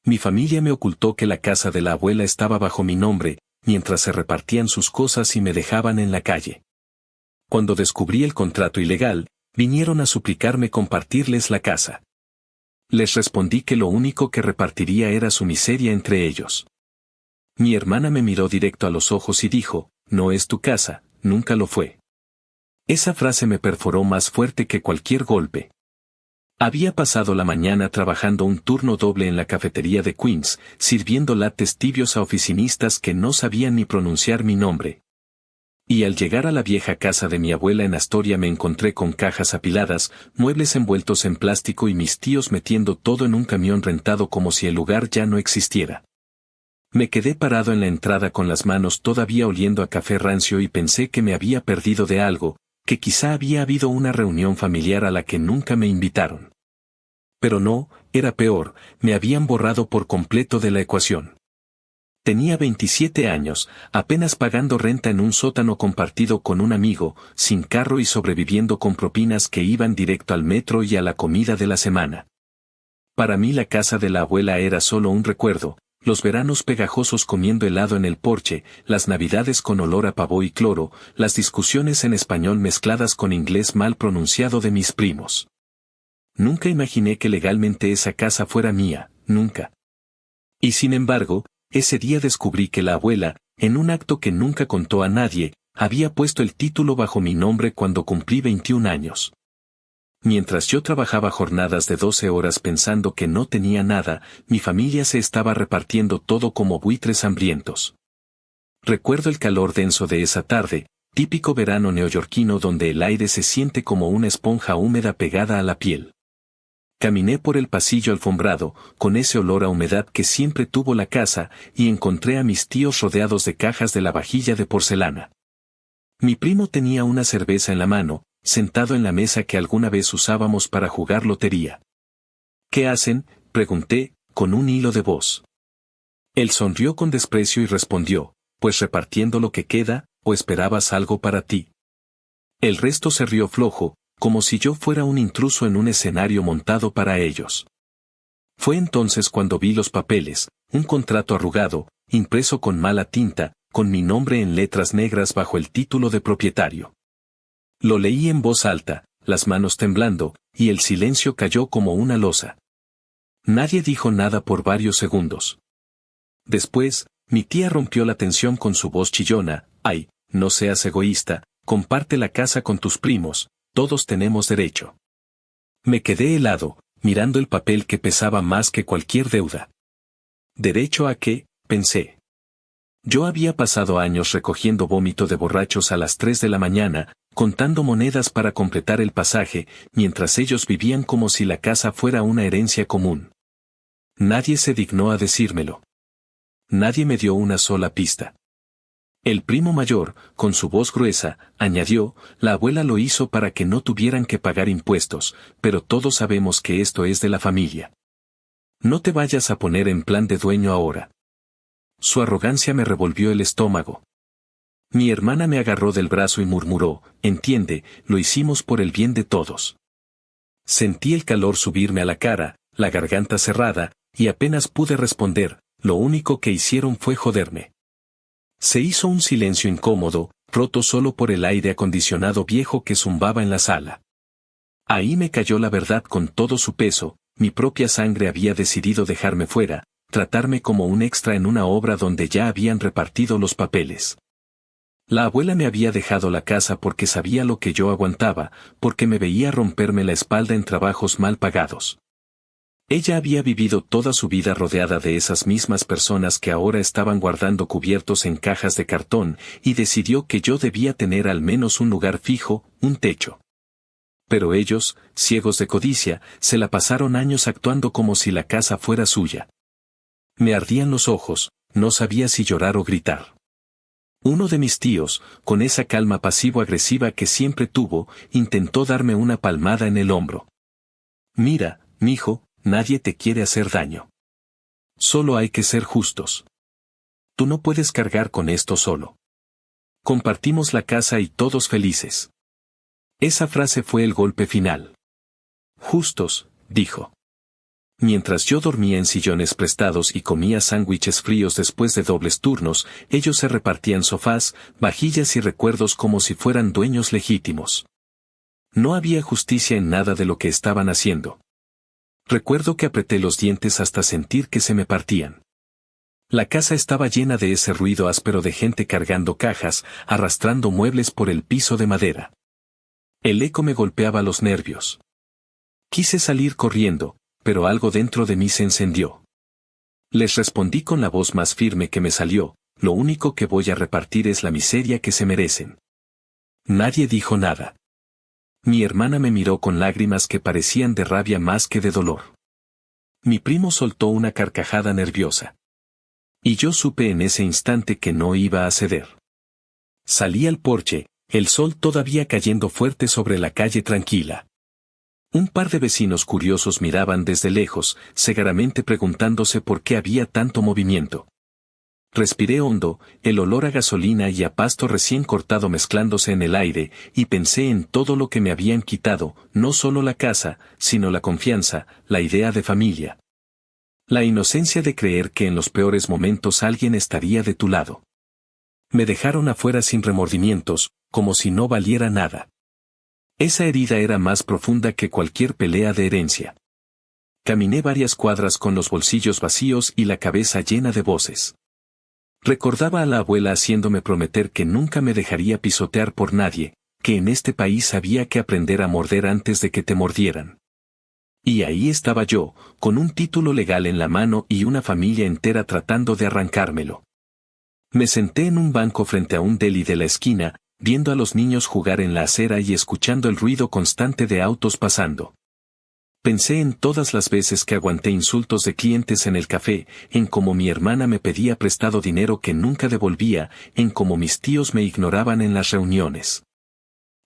Mi familia me ocultó que la casa de la abuela estaba bajo mi nombre, mientras se repartían sus cosas y me dejaban en la calle. Cuando descubrí el contrato ilegal, vinieron a suplicarme compartirles la casa. Les respondí que lo único que repartiría era su miseria entre ellos. Mi hermana me miró directo a los ojos y dijo, no es tu casa, nunca lo fue. Esa frase me perforó más fuerte que cualquier golpe. Había pasado la mañana trabajando un turno doble en la cafetería de Queens, sirviendo lattes tibios a oficinistas que no sabían ni pronunciar mi nombre. Y al llegar a la vieja casa de mi abuela en Astoria me encontré con cajas apiladas, muebles envueltos en plástico y mis tíos metiendo todo en un camión rentado como si el lugar ya no existiera. Me quedé parado en la entrada con las manos todavía oliendo a café rancio y pensé que me había perdido de algo, que quizá había habido una reunión familiar a la que nunca me invitaron. Pero no, era peor, me habían borrado por completo de la ecuación. Tenía 27 años, apenas pagando renta en un sótano compartido con un amigo, sin carro y sobreviviendo con propinas que iban directo al metro y a la comida de la semana. Para mí la casa de la abuela era solo un recuerdo, los veranos pegajosos comiendo helado en el porche, las navidades con olor a pavó y cloro, las discusiones en español mezcladas con inglés mal pronunciado de mis primos. Nunca imaginé que legalmente esa casa fuera mía, nunca. Y sin embargo, ese día descubrí que la abuela, en un acto que nunca contó a nadie, había puesto el título bajo mi nombre cuando cumplí 21 años. Mientras yo trabajaba jornadas de 12 horas pensando que no tenía nada, mi familia se estaba repartiendo todo como buitres hambrientos. Recuerdo el calor denso de esa tarde, típico verano neoyorquino donde el aire se siente como una esponja húmeda pegada a la piel. Caminé por el pasillo alfombrado, con ese olor a humedad que siempre tuvo la casa, y encontré a mis tíos rodeados de cajas de la vajilla de porcelana. Mi primo tenía una cerveza en la mano, sentado en la mesa que alguna vez usábamos para jugar lotería. ¿Qué hacen?, pregunté, con un hilo de voz. Él sonrió con desprecio y respondió, pues repartiendo lo que queda, ¿o esperabas algo para ti? El resto se rió flojo, como si yo fuera un intruso en un escenario montado para ellos. Fue entonces cuando vi los papeles, un contrato arrugado, impreso con mala tinta, con mi nombre en letras negras bajo el título de propietario. Lo leí en voz alta, las manos temblando, y el silencio cayó como una losa. Nadie dijo nada por varios segundos. Después, mi tía rompió la tensión con su voz chillona, «Ay, no seas egoísta, comparte la casa con tus primos, todos tenemos derecho». Me quedé helado, mirando el papel que pesaba más que cualquier deuda. ¿Derecho a qué?, pensé. Yo había pasado años recogiendo vómito de borrachos a las 3 de la mañana, contando monedas para completar el pasaje, mientras ellos vivían como si la casa fuera una herencia común. Nadie se dignó a decírmelo. Nadie me dio una sola pista. El primo mayor, con su voz gruesa, añadió, la abuela lo hizo para que no tuvieran que pagar impuestos, pero todos sabemos que esto es de la familia. No te vayas a poner en plan de dueño ahora. Su arrogancia me revolvió el estómago. Mi hermana me agarró del brazo y murmuró, entiende, lo hicimos por el bien de todos. Sentí el calor subirme a la cara, la garganta cerrada, y apenas pude responder, lo único que hicieron fue joderme. Se hizo un silencio incómodo, roto solo por el aire acondicionado viejo que zumbaba en la sala. Ahí me cayó la verdad con todo su peso, mi propia sangre había decidido dejarme fuera, tratarme como un extra en una obra donde ya habían repartido los papeles. La abuela me había dejado la casa porque sabía lo que yo aguantaba, porque me veía romperme la espalda en trabajos mal pagados. Ella había vivido toda su vida rodeada de esas mismas personas que ahora estaban guardando cubiertos en cajas de cartón, y decidió que yo debía tener al menos un lugar fijo, un techo. Pero ellos, ciegos de codicia, se la pasaron años actuando como si la casa fuera suya. Me ardían los ojos, no sabía si llorar o gritar. Uno de mis tíos, con esa calma pasivo-agresiva que siempre tuvo, intentó darme una palmada en el hombro. Mira, mijo, nadie te quiere hacer daño. Solo hay que ser justos. Tú no puedes cargar con esto solo. Compartimos la casa y todos felices. Esa frase fue el golpe final. Justos, dijo. Mientras yo dormía en sillones prestados y comía sándwiches fríos después de dobles turnos, ellos se repartían sofás, vajillas y recuerdos como si fueran dueños legítimos. No había justicia en nada de lo que estaban haciendo. Recuerdo que apreté los dientes hasta sentir que se me partían. La casa estaba llena de ese ruido áspero de gente cargando cajas, arrastrando muebles por el piso de madera. El eco me golpeaba los nervios. Quise salir corriendo, pero algo dentro de mí se encendió. Les respondí con la voz más firme que me salió: lo único que voy a repartir es la miseria que se merecen. Nadie dijo nada. Mi hermana me miró con lágrimas que parecían de rabia más que de dolor. Mi primo soltó una carcajada nerviosa. Y yo supe en ese instante que no iba a ceder. Salí al porche, el sol todavía cayendo fuerte sobre la calle tranquila. Un par de vecinos curiosos miraban desde lejos, cegaramente preguntándose por qué había tanto movimiento. Respiré hondo, el olor a gasolina y a pasto recién cortado mezclándose en el aire, y pensé en todo lo que me habían quitado, no solo la casa, sino la confianza, la idea de familia. La inocencia de creer que en los peores momentos alguien estaría de tu lado. Me dejaron afuera sin remordimientos, como si no valiera nada. Esa herida era más profunda que cualquier pelea de herencia. Caminé varias cuadras con los bolsillos vacíos y la cabeza llena de voces. Recordaba a la abuela haciéndome prometer que nunca me dejaría pisotear por nadie, que en este país había que aprender a morder antes de que te mordieran. Y ahí estaba yo, con un título legal en la mano y una familia entera tratando de arrancármelo. Me senté en un banco frente a un deli de la esquina, viendo a los niños jugar en la acera y escuchando el ruido constante de autos pasando. Pensé en todas las veces que aguanté insultos de clientes en el café, en cómo mi hermana me pedía prestado dinero que nunca devolvía, en cómo mis tíos me ignoraban en las reuniones.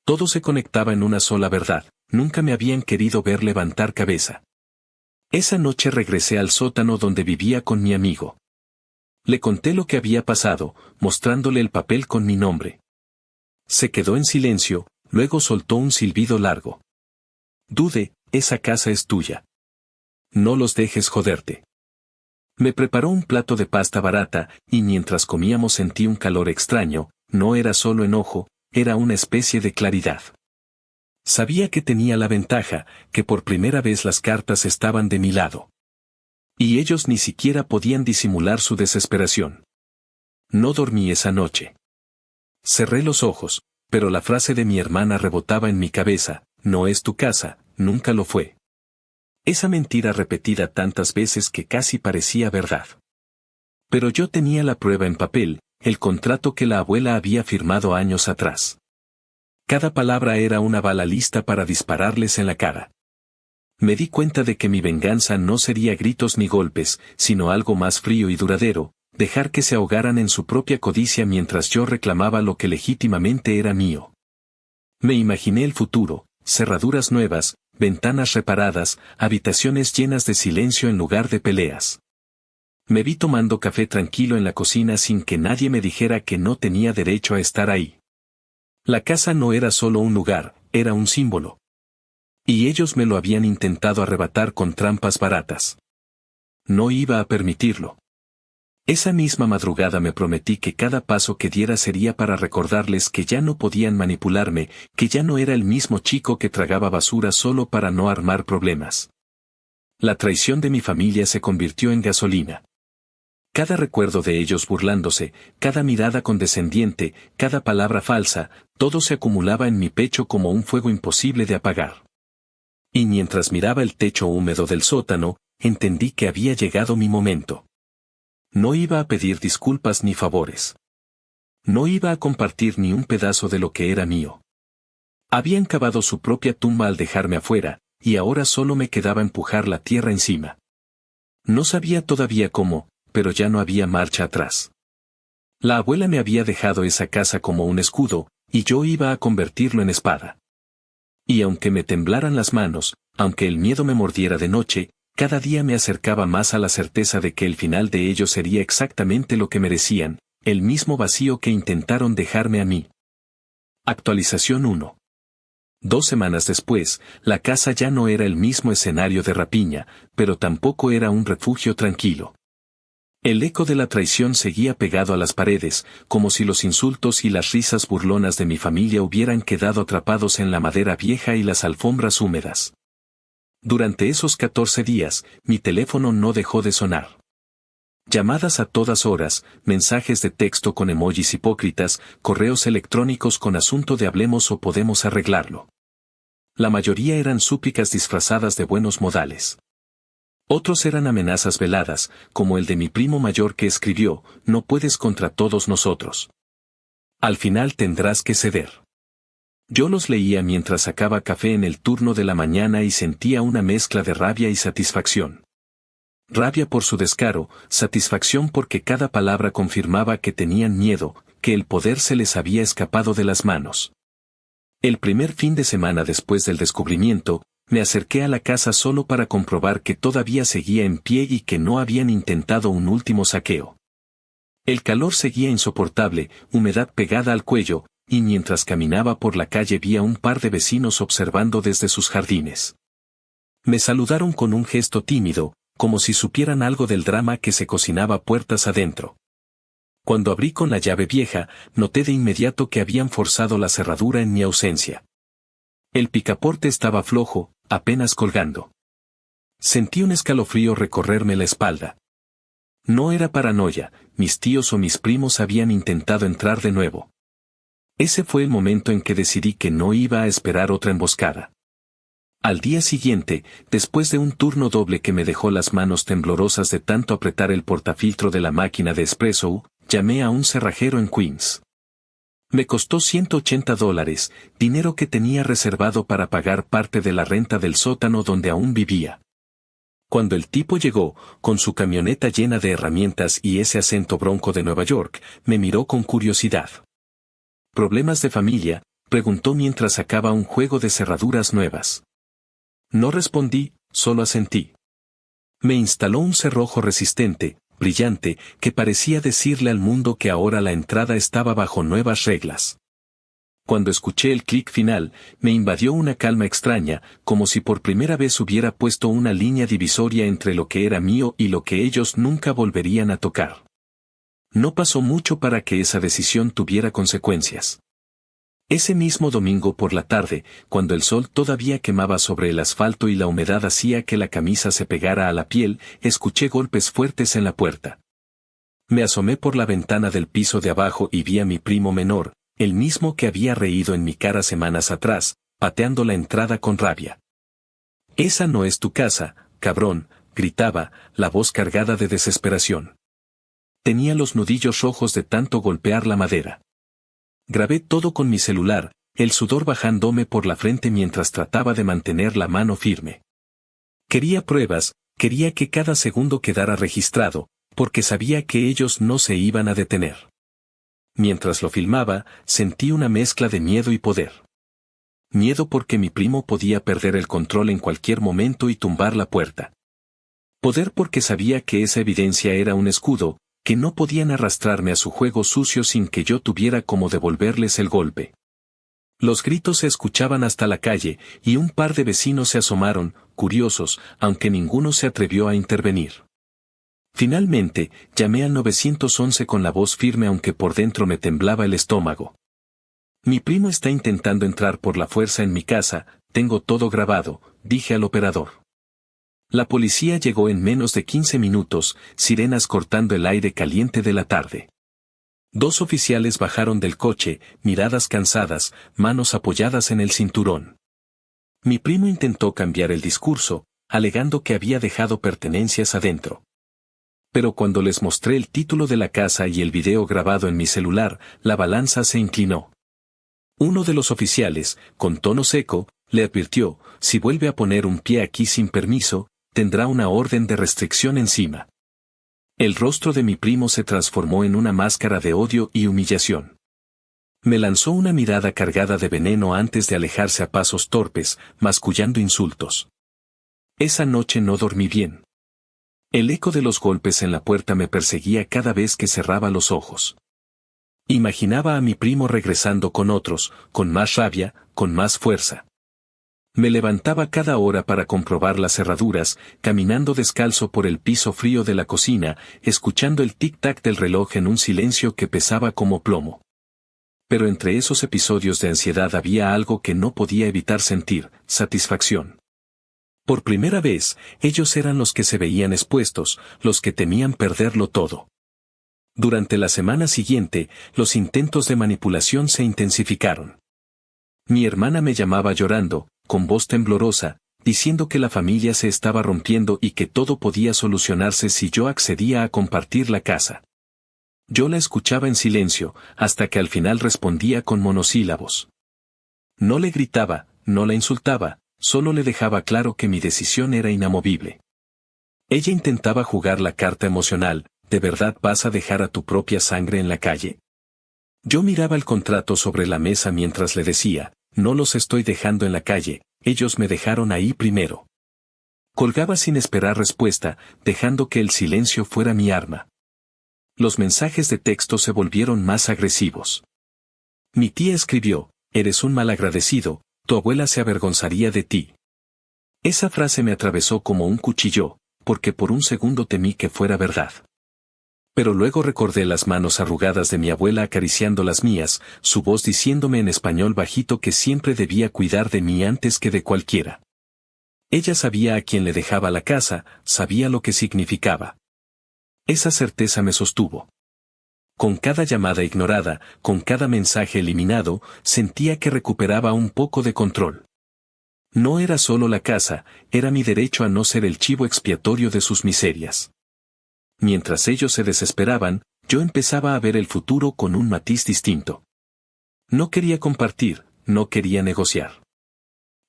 Todo se conectaba en una sola verdad: nunca me habían querido ver levantar cabeza. Esa noche regresé al sótano donde vivía con mi amigo. Le conté lo que había pasado, mostrándole el papel con mi nombre. Se quedó en silencio, luego soltó un silbido largo. Dude, esa casa es tuya. No los dejes joderte. Me preparó un plato de pasta barata, y mientras comíamos sentí un calor extraño, no era solo enojo, era una especie de claridad. Sabía que tenía la ventaja, que por primera vez las cartas estaban de mi lado. Y ellos ni siquiera podían disimular su desesperación. No dormí esa noche. Cerré los ojos, pero la frase de mi hermana rebotaba en mi cabeza: no es tu casa, nunca lo fue. Esa mentira repetida tantas veces que casi parecía verdad. Pero yo tenía la prueba en papel, el contrato que la abuela había firmado años atrás. Cada palabra era una bala lista para dispararles en la cara. Me di cuenta de que mi venganza no sería gritos ni golpes, sino algo más frío y duradero: dejar que se ahogaran en su propia codicia mientras yo reclamaba lo que legítimamente era mío. Me imaginé el futuro: cerraduras nuevas, ventanas reparadas, habitaciones llenas de silencio en lugar de peleas. Me vi tomando café tranquilo en la cocina sin que nadie me dijera que no tenía derecho a estar ahí. La casa no era solo un lugar, era un símbolo. Y ellos me lo habían intentado arrebatar con trampas baratas. No iba a permitirlo. Esa misma madrugada me prometí que cada paso que diera sería para recordarles que ya no podían manipularme, que ya no era el mismo chico que tragaba basura solo para no armar problemas. La traición de mi familia se convirtió en gasolina. Cada recuerdo de ellos burlándose, cada mirada condescendiente, cada palabra falsa, todo se acumulaba en mi pecho como un fuego imposible de apagar. Y mientras miraba el techo húmedo del sótano, entendí que había llegado mi momento. No iba a pedir disculpas ni favores. No iba a compartir ni un pedazo de lo que era mío. Habían cavado su propia tumba al dejarme afuera, y ahora solo me quedaba empujar la tierra encima. No sabía todavía cómo, pero ya no había marcha atrás. La abuela me había dejado esa casa como un escudo, y yo iba a convertirlo en espada. Y aunque me temblaran las manos, aunque el miedo me mordiera de noche, cada día me acercaba más a la certeza de que el final de ellos sería exactamente lo que merecían, el mismo vacío que intentaron dejarme a mí. Actualización 1. 2 semanas después, la casa ya no era el mismo escenario de rapiña, pero tampoco era un refugio tranquilo. El eco de la traición seguía pegado a las paredes, como si los insultos y las risas burlonas de mi familia hubieran quedado atrapados en la madera vieja y las alfombras húmedas. Durante esos 14 días, mi teléfono no dejó de sonar. Llamadas a todas horas, mensajes de texto con emojis hipócritas, correos electrónicos con asunto de hablemos o podemos arreglarlo. La mayoría eran súplicas disfrazadas de buenos modales. Otros eran amenazas veladas, como el de mi primo mayor que escribió, no puedes contra todos nosotros. Al final tendrás que ceder. Yo los leía mientras sacaba café en el turno de la mañana y sentía una mezcla de rabia y satisfacción. Rabia por su descaro, satisfacción porque cada palabra confirmaba que tenían miedo, que el poder se les había escapado de las manos. El primer fin de semana después del descubrimiento, me acerqué a la casa solo para comprobar que todavía seguía en pie y que no habían intentado un último saqueo. El calor seguía insoportable, humedad pegada al cuello, y mientras caminaba por la calle vi a un par de vecinos observando desde sus jardines. Me saludaron con un gesto tímido, como si supieran algo del drama que se cocinaba puertas adentro. Cuando abrí con la llave vieja, noté de inmediato que habían forzado la cerradura en mi ausencia. El picaporte estaba flojo, apenas colgando. Sentí un escalofrío recorrerme la espalda. No era paranoia, mis tíos o mis primos habían intentado entrar de nuevo. Ese fue el momento en que decidí que no iba a esperar otra emboscada. Al día siguiente, después de un turno doble que me dejó las manos temblorosas de tanto apretar el portafiltro de la máquina de espresso, llamé a un cerrajero en Queens. Me costó $180, dinero que tenía reservado para pagar parte de la renta del sótano donde aún vivía. Cuando el tipo llegó, con su camioneta llena de herramientas y ese acento bronco de Nueva York, me miró con curiosidad. ¿Problemas de familia?, preguntó mientras sacaba un juego de cerraduras nuevas. No respondí, solo asentí. Me instaló un cerrojo resistente, brillante, que parecía decirle al mundo que ahora la entrada estaba bajo nuevas reglas. Cuando escuché el clic final, me invadió una calma extraña, como si por primera vez hubiera puesto una línea divisoria entre lo que era mío y lo que ellos nunca volverían a tocar. No pasó mucho para que esa decisión tuviera consecuencias. Ese mismo domingo por la tarde, cuando el sol todavía quemaba sobre el asfalto y la humedad hacía que la camisa se pegara a la piel, escuché golpes fuertes en la puerta. Me asomé por la ventana del piso de abajo y vi a mi primo menor, el mismo que había reído en mi cara semanas atrás, pateando la entrada con rabia. «Esa no es tu casa, cabrón», gritaba, la voz cargada de desesperación. Tenía los nudillos rojos de tanto golpear la madera. Grabé todo con mi celular, el sudor bajándome por la frente mientras trataba de mantener la mano firme. Quería pruebas, quería que cada segundo quedara registrado, porque sabía que ellos no se iban a detener. Mientras lo filmaba, sentí una mezcla de miedo y poder. Miedo porque mi primo podía perder el control en cualquier momento y tumbar la puerta. Poder porque sabía que esa evidencia era un escudo, que no podían arrastrarme a su juego sucio sin que yo tuviera cómo devolverles el golpe. Los gritos se escuchaban hasta la calle, y un par de vecinos se asomaron, curiosos, aunque ninguno se atrevió a intervenir. Finalmente, llamé al 911 con la voz firme aunque por dentro me temblaba el estómago. Mi primo está intentando entrar por la fuerza en mi casa, tengo todo grabado, dije al operador. La policía llegó en menos de 15 minutos, sirenas cortando el aire caliente de la tarde. 2 oficiales bajaron del coche, miradas cansadas, manos apoyadas en el cinturón. Mi primo intentó cambiar el discurso, alegando que había dejado pertenencias adentro. Pero cuando les mostré el título de la casa y el video grabado en mi celular, la balanza se inclinó. Uno de los oficiales, con tono seco, le advirtió, si vuelve a poner un pie aquí sin permiso, tendrá una orden de restricción encima. El rostro de mi primo se transformó en una máscara de odio y humillación. Me lanzó una mirada cargada de veneno antes de alejarse a pasos torpes, mascullando insultos. Esa noche no dormí bien. El eco de los golpes en la puerta me perseguía cada vez que cerraba los ojos. Imaginaba a mi primo regresando con otros, con más rabia, con más fuerza. Me levantaba cada hora para comprobar las cerraduras, caminando descalzo por el piso frío de la cocina, escuchando el tic-tac del reloj en un silencio que pesaba como plomo. Pero entre esos episodios de ansiedad había algo que no podía evitar sentir: satisfacción. Por primera vez, ellos eran los que se veían expuestos, los que temían perderlo todo. Durante la semana siguiente, los intentos de manipulación se intensificaron. Mi hermana me llamaba llorando, con voz temblorosa, diciendo que la familia se estaba rompiendo y que todo podía solucionarse si yo accedía a compartir la casa. Yo la escuchaba en silencio, hasta que al final respondía con monosílabos. No le gritaba, no la insultaba, solo le dejaba claro que mi decisión era inamovible. Ella intentaba jugar la carta emocional: ¿de verdad vas a dejar a tu propia sangre en la calle? Yo miraba el contrato sobre la mesa mientras le decía: no los estoy dejando en la calle, ellos me dejaron ahí primero. Colgaba sin esperar respuesta, dejando que el silencio fuera mi arma. Los mensajes de texto se volvieron más agresivos. Mi tía escribió: eres un malagradecido, tu abuela se avergonzaría de ti. Esa frase me atravesó como un cuchillo, porque por un segundo temí que fuera verdad. Pero luego recordé las manos arrugadas de mi abuela acariciando las mías, su voz diciéndome en español bajito que siempre debía cuidar de mí antes que de cualquiera. Ella sabía a quién le dejaba la casa, sabía lo que significaba. Esa certeza me sostuvo. Con cada llamada ignorada, con cada mensaje eliminado, sentía que recuperaba un poco de control. No era solo la casa, era mi derecho a no ser el chivo expiatorio de sus miserias. Mientras ellos se desesperaban, yo empezaba a ver el futuro con un matiz distinto. No quería compartir, no quería negociar.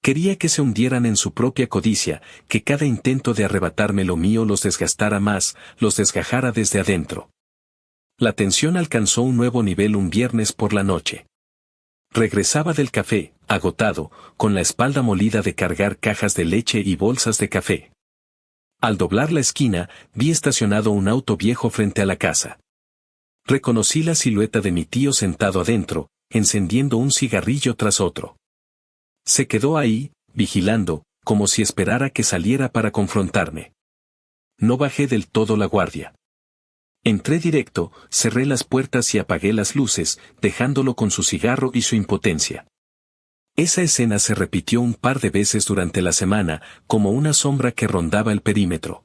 Quería que se hundieran en su propia codicia, que cada intento de arrebatarme lo mío los desgastara más, los desgajara desde adentro. La tensión alcanzó un nuevo nivel un viernes por la noche. Regresaba del café, agotado, con la espalda molida de cargar cajas de leche y bolsas de café. Al doblar la esquina, vi estacionado un auto viejo frente a la casa. Reconocí la silueta de mi tío sentado adentro, encendiendo un cigarrillo tras otro. Se quedó ahí, vigilando, como si esperara que saliera para confrontarme. No bajé del todo la guardia. Entré directo, cerré las puertas y apagué las luces, dejándolo con su cigarro y su impotencia. Esa escena se repitió un par de veces durante la semana, como una sombra que rondaba el perímetro.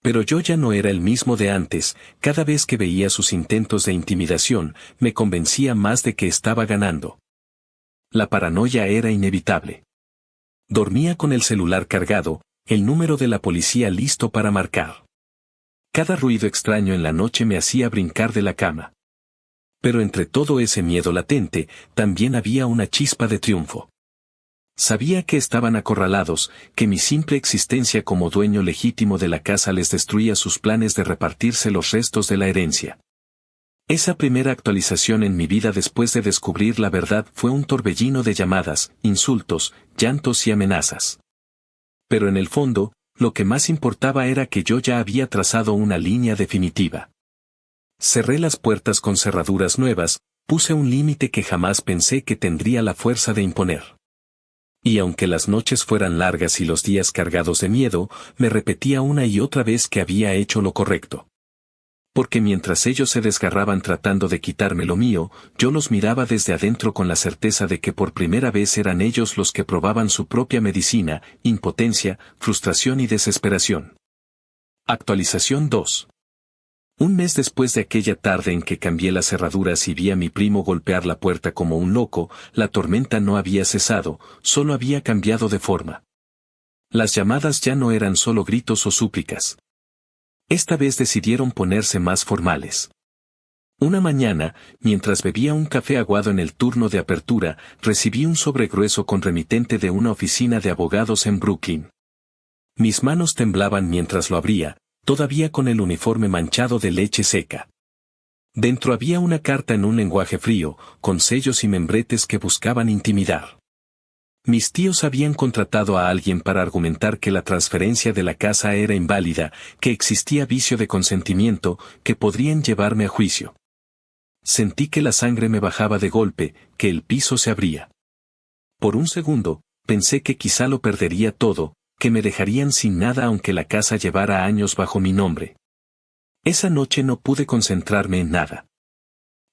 Pero yo ya no era el mismo de antes, cada vez que veía sus intentos de intimidación, me convencía más de que estaba ganando. La paranoia era inevitable. Dormía con el celular cargado, el número de la policía listo para marcar. Cada ruido extraño en la noche me hacía brincar de la cama. Pero entre todo ese miedo latente, también había una chispa de triunfo. Sabía que estaban acorralados, que mi simple existencia como dueño legítimo de la casa les destruía sus planes de repartirse los restos de la herencia. Esa primera actualización en mi vida después de descubrir la verdad fue un torbellino de llamadas, insultos, llantos y amenazas. Pero en el fondo, lo que más importaba era que yo ya había trazado una línea definitiva. Cerré las puertas con cerraduras nuevas, puse un límite que jamás pensé que tendría la fuerza de imponer. Y aunque las noches fueran largas y los días cargados de miedo, me repetía una y otra vez que había hecho lo correcto. Porque mientras ellos se desgarraban tratando de quitarme lo mío, yo los miraba desde adentro con la certeza de que por primera vez eran ellos los que probaban su propia medicina: impotencia, frustración y desesperación. Actualización 2. Un mes después de aquella tarde en que cambié las cerraduras y vi a mi primo golpear la puerta como un loco, la tormenta no había cesado, solo había cambiado de forma. Las llamadas ya no eran solo gritos o súplicas. Esta vez decidieron ponerse más formales. Una mañana, mientras bebía un café aguado en el turno de apertura, recibí un sobre grueso con remitente de una oficina de abogados en Brooklyn. Mis manos temblaban mientras lo abría, todavía con el uniforme manchado de leche seca. Dentro había una carta en un lenguaje frío, con sellos y membretes que buscaban intimidar. Mis tíos habían contratado a alguien para argumentar que la transferencia de la casa era inválida, que existía vicio de consentimiento, que podrían llevarme a juicio. Sentí que la sangre me bajaba de golpe, que el piso se abría. Por un segundo, pensé que quizá lo perdería todo, que me dejarían sin nada aunque la casa llevara años bajo mi nombre. Esa noche no pude concentrarme en nada.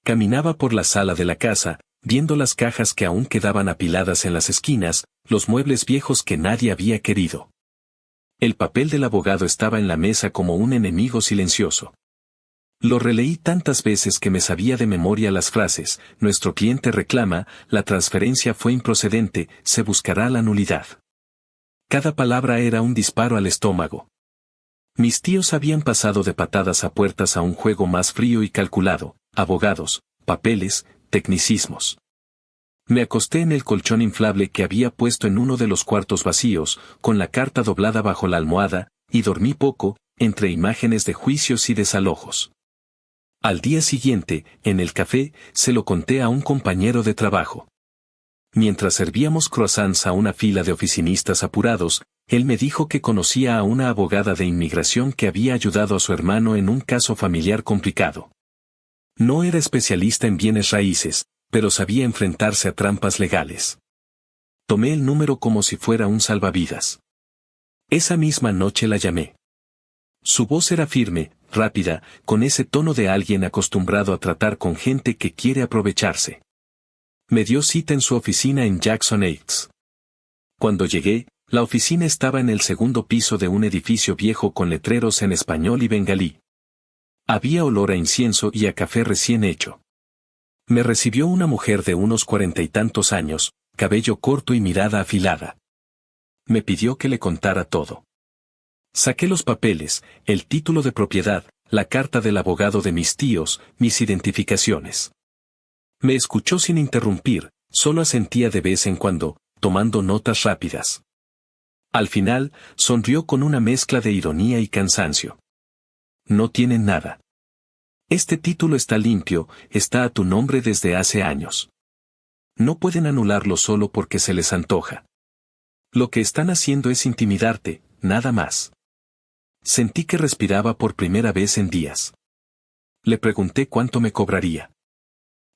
Caminaba por la sala de la casa, viendo las cajas que aún quedaban apiladas en las esquinas, los muebles viejos que nadie había querido. El papel del abogado estaba en la mesa como un enemigo silencioso. Lo releí tantas veces que me sabía de memoria las frases: nuestro cliente reclama, la transferencia fue improcedente, se buscará la nulidad. Cada palabra era un disparo al estómago. Mis tíos habían pasado de patadas a puertas a un juego más frío y calculado: abogados, papeles, tecnicismos. Me acosté en el colchón inflable que había puesto en uno de los cuartos vacíos, con la carta doblada bajo la almohada, y dormí poco, entre imágenes de juicios y desalojos. Al día siguiente, en el café, se lo conté a un compañero de trabajo. Mientras servíamos croissants a una fila de oficinistas apurados, él me dijo que conocía a una abogada de inmigración que había ayudado a su hermano en un caso familiar complicado. No era especialista en bienes raíces, pero sabía enfrentarse a trampas legales. Tomé el número como si fuera un salvavidas. Esa misma noche la llamé. Su voz era firme, rápida, con ese tono de alguien acostumbrado a tratar con gente que quiere aprovecharse. Me dio cita en su oficina en Jackson Heights. Cuando llegué, la oficina estaba en el segundo piso de un edificio viejo con letreros en español y bengalí. Había olor a incienso y a café recién hecho. Me recibió una mujer de unos 40 y tantos años, cabello corto y mirada afilada. Me pidió que le contara todo. Saqué los papeles, el título de propiedad, la carta del abogado de mis tíos, mis identificaciones. Me escuchó sin interrumpir, solo asentía de vez en cuando, tomando notas rápidas. Al final, sonrió con una mezcla de ironía y cansancio. No tienen nada. Este título está limpio, está a tu nombre desde hace años. No pueden anularlo solo porque se les antoja. Lo que están haciendo es intimidarte, nada más. Sentí que respiraba por primera vez en días. Le pregunté cuánto me cobraría.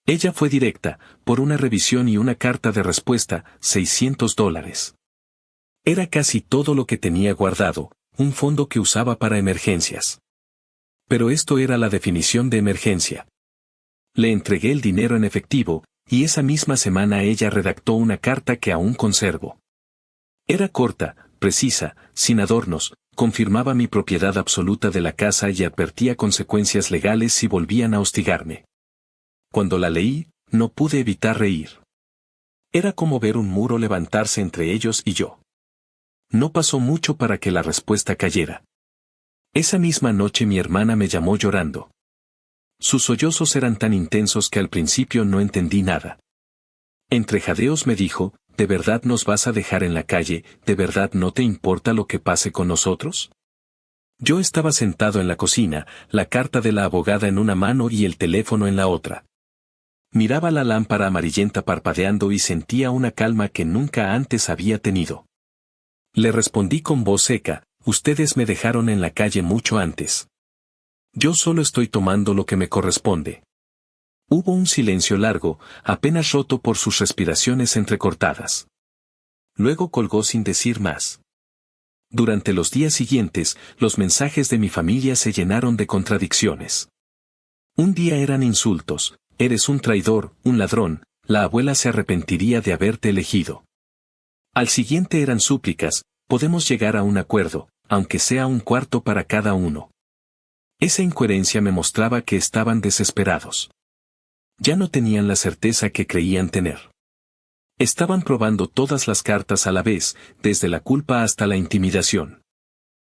Ella fue directa: por una revisión y una carta de respuesta, $600. Era casi todo lo que tenía guardado, un fondo que usaba para emergencias. Pero esto era la definición de emergencia. Le entregué el dinero en efectivo, y esa misma semana ella redactó una carta que aún conservo. Era corta, precisa, sin adornos, confirmaba mi propiedad absoluta de la casa y advertía consecuencias legales si volvían a hostigarme. Cuando la leí, no pude evitar reír. Era como ver un muro levantarse entre ellos y yo. No pasó mucho para que la respuesta cayera. Esa misma noche mi hermana me llamó llorando. Sus sollozos eran tan intensos que al principio no entendí nada. Entre jadeos me dijo: ¿de verdad nos vas a dejar en la calle? ¿De verdad no te importa lo que pase con nosotros? Yo estaba sentado en la cocina, la carta de la abogada en una mano y el teléfono en la otra. Miraba la lámpara amarillenta parpadeando y sentía una calma que nunca antes había tenido. Le respondí con voz seca: ustedes me dejaron en la calle mucho antes. Yo solo estoy tomando lo que me corresponde. Hubo un silencio largo, apenas roto por sus respiraciones entrecortadas. Luego colgó sin decir más. Durante los días siguientes, los mensajes de mi familia se llenaron de contradicciones. Un día eran insultos: eres un traidor, un ladrón, la abuela se arrepentiría de haberte elegido. Al siguiente eran súplicas: podemos llegar a un acuerdo, aunque sea un cuarto para cada uno. Esa incoherencia me mostraba que estaban desesperados. Ya no tenían la certeza que creían tener. Estaban probando todas las cartas a la vez, desde la culpa hasta la intimidación.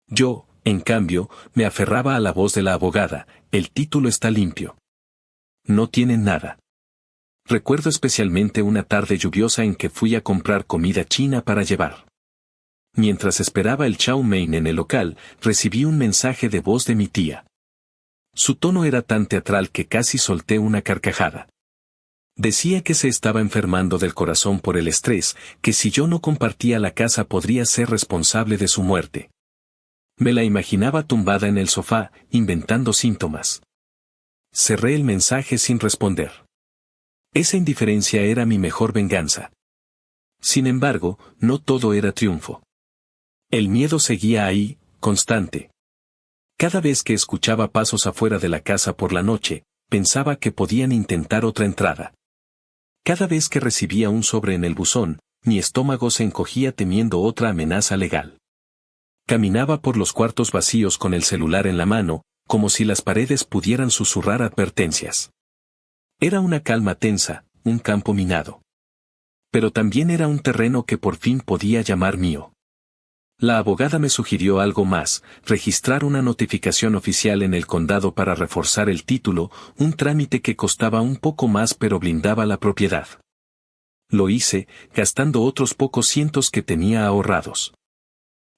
Yo, en cambio, me aferraba a la voz de la abogada: el título está limpio. No tienen nada. Recuerdo especialmente una tarde lluviosa en que fui a comprar comida china para llevar. Mientras esperaba el chow mein en el local, recibí un mensaje de voz de mi tía. Su tono era tan teatral que casi solté una carcajada. Decía que se estaba enfermando del corazón por el estrés, que si yo no compartía la casa podría ser responsable de su muerte. Me la imaginaba tumbada en el sofá, inventando síntomas. Cerré el mensaje sin responder. Esa indiferencia era mi mejor venganza. Sin embargo, no todo era triunfo. El miedo seguía ahí, constante. Cada vez que escuchaba pasos afuera de la casa por la noche, pensaba que podían intentar otra entrada. Cada vez que recibía un sobre en el buzón, mi estómago se encogía temiendo otra amenaza legal. Caminaba por los cuartos vacíos con el celular en la mano, como si las paredes pudieran susurrar advertencias. Era una calma tensa, un campo minado. Pero también era un terreno que por fin podía llamar mío. La abogada me sugirió algo más, registrar una notificación oficial en el condado para reforzar el título, un trámite que costaba un poco más pero blindaba la propiedad. Lo hice, gastando otros pocos cientos que tenía ahorrados.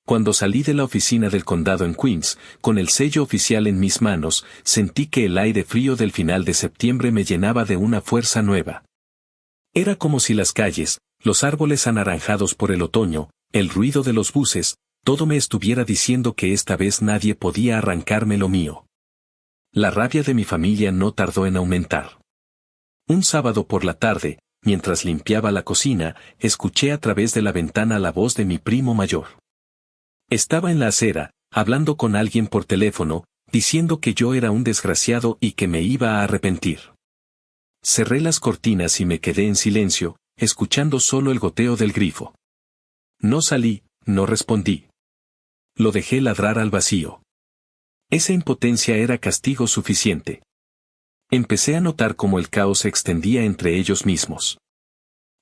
Cuando salí de la oficina del condado en Queens, con el sello oficial en mis manos, sentí que el aire frío del final de septiembre me llenaba de una fuerza nueva. Era como si las calles, los árboles anaranjados por el otoño, el ruido de los buses, todo me estuviera diciendo que esta vez nadie podía arrancarme lo mío. La rabia de mi familia no tardó en aumentar. Un sábado por la tarde, mientras limpiaba la cocina, escuché a través de la ventana la voz de mi primo mayor. Estaba en la acera, hablando con alguien por teléfono, diciendo que yo era un desgraciado y que me iba a arrepentir. Cerré las cortinas y me quedé en silencio, escuchando solo el goteo del grifo. No salí, no respondí. Lo dejé ladrar al vacío. Esa impotencia era castigo suficiente. Empecé a notar cómo el caos se extendía entre ellos mismos.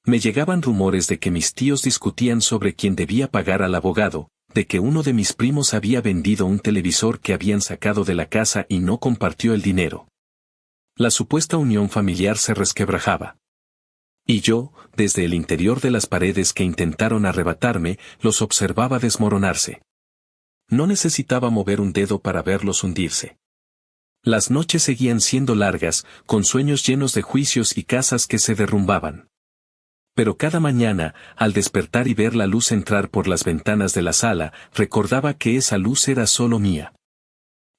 Me llegaban rumores de que mis tíos discutían sobre quién debía pagar al abogado, de que uno de mis primos había vendido un televisor que habían sacado de la casa y no compartió el dinero. La supuesta unión familiar se resquebrajaba. Y yo, desde el interior de las paredes que intentaron arrebatarme, los observaba desmoronarse. No necesitaba mover un dedo para verlos hundirse. Las noches seguían siendo largas, con sueños llenos de juicios y casas que se derrumbaban. Pero cada mañana, al despertar y ver la luz entrar por las ventanas de la sala, recordaba que esa luz era solo mía.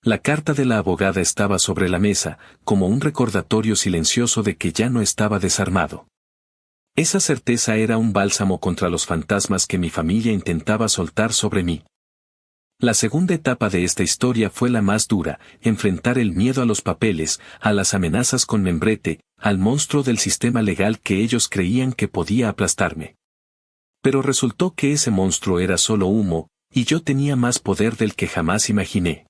La carta de la abogada estaba sobre la mesa, como un recordatorio silencioso de que ya no estaba desarmado. Esa certeza era un bálsamo contra los fantasmas que mi familia intentaba soltar sobre mí. La segunda etapa de esta historia fue la más dura, enfrentar el miedo a los papeles, a las amenazas con membrete, al monstruo del sistema legal que ellos creían que podía aplastarme. Pero resultó que ese monstruo era solo humo, y yo tenía más poder del que jamás imaginé.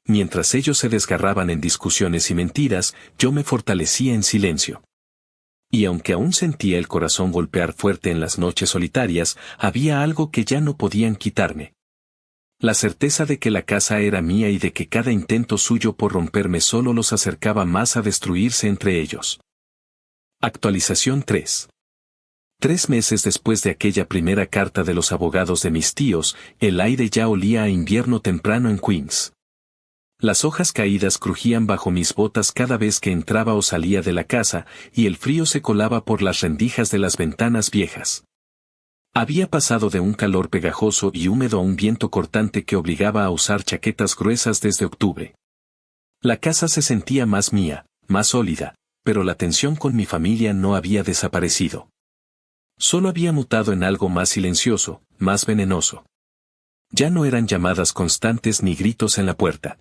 Mientras ellos se desgarraban en discusiones y mentiras, yo me fortalecía en silencio. Y aunque aún sentía el corazón golpear fuerte en las noches solitarias, había algo que ya no podían quitarme. La certeza de que la casa era mía y de que cada intento suyo por romperme solo los acercaba más a destruirse entre ellos. Actualización 3. 3 meses después de aquella primera carta de los abogados de mis tíos, el aire ya olía a invierno temprano en Queens. Las hojas caídas crujían bajo mis botas cada vez que entraba o salía de la casa, y el frío se colaba por las rendijas de las ventanas viejas. Había pasado de un calor pegajoso y húmedo a un viento cortante que obligaba a usar chaquetas gruesas desde octubre. La casa se sentía más mía, más sólida, pero la tensión con mi familia no había desaparecido. Solo había mutado en algo más silencioso, más venenoso. Ya no eran llamadas constantes ni gritos en la puerta.